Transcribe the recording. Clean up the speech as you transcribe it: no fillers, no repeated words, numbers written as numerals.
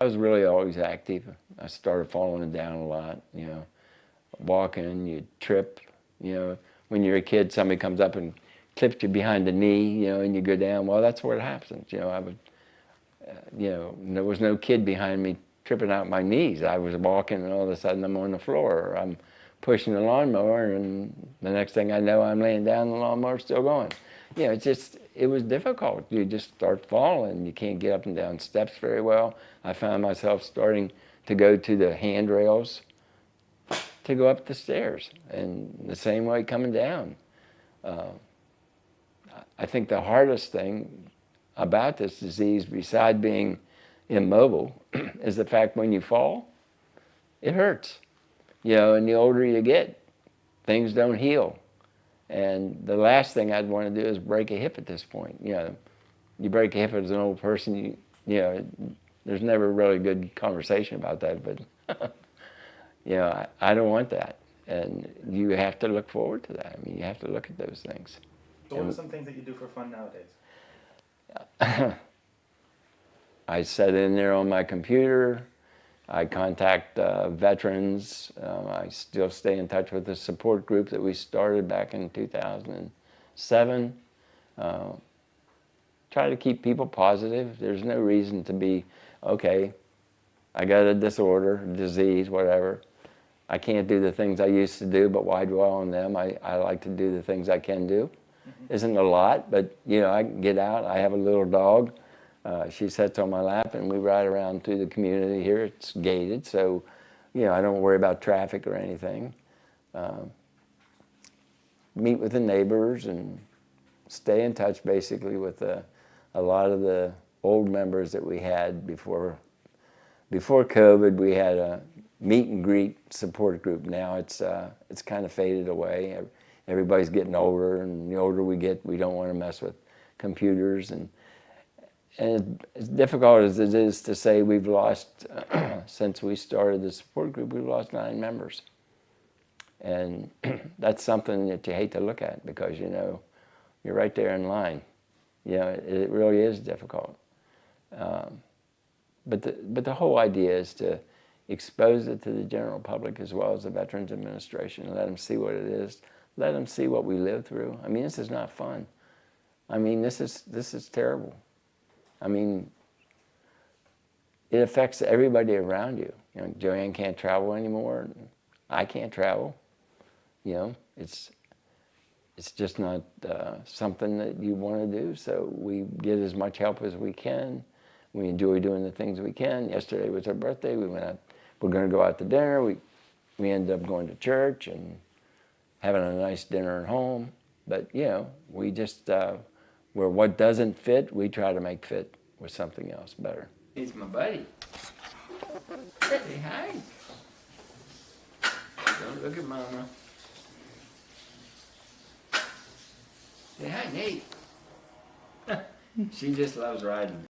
I was really always active. I started falling down a lot, walking, you trip, when you're a kid, somebody comes up and clips you behind the knee, and you go down. Well, that's what happens. I would, there was no kid behind me tripping out my knees. I was walking and all of a sudden I'm on the floor, or I'm pushing the lawnmower and the next thing I know I'm laying down and the lawnmower's still going. It was difficult. You just start falling. You can't get up and down steps very well. I found myself starting to go to the handrails to go up the stairs, and the same way coming down. I think the hardest thing about this disease, beside being immobile, is the fact when you fall, it hurts. And the older you get, things don't heal. And the last thing I'd want to do is break a hip at this point. You break a hip as an old person, there's never really good conversation about that, but I don't want that. And you have to look forward to that. I mean, you have to look at those things. So what are some things that you do for fun nowadays? I sit in there on my computer. I contact veterans. I still stay in touch with the support group that we started back in 2007. Try to keep people positive. There's no reason to be, okay, I got a disorder, disease, whatever. I can't do the things I used to do, but why dwell on them? I like to do the things I can do. Isn't a lot, but I can get out. I have a little dog. She sits on my lap and we ride around through the community here. It's gated, so I don't worry about traffic or anything. Meet with the neighbors and stay in touch basically with a lot of the old members that we had before COVID. We had a meet and greet support group. Now it's kind of faded away. Everybody's getting older, and the older we get, we don't want to mess with computers. And as difficult as it is to say, we've lost, since we started the support group, we've lost 9 members. And that's something that you hate to look at, because you're right there in line. It really is difficult. But the whole idea is to expose it to the general public as well as the Veterans Administration, and let them see what it is. Let them see what we live through. I mean, this is not fun. I mean, this is terrible. I mean, it affects everybody around you. Joanne can't travel anymore. I can't travel. It's just not something that you want to do. So we get as much help as we can. We enjoy doing the things we can. Yesterday was our birthday. We went out. We're going to go out to dinner. We ended up going to church and having a nice dinner at home. But we just where what doesn't fit, we try to make fit with something else better. He's my buddy. Say hi. Don't look at Mama. Say hi, Nate. She just loves riding.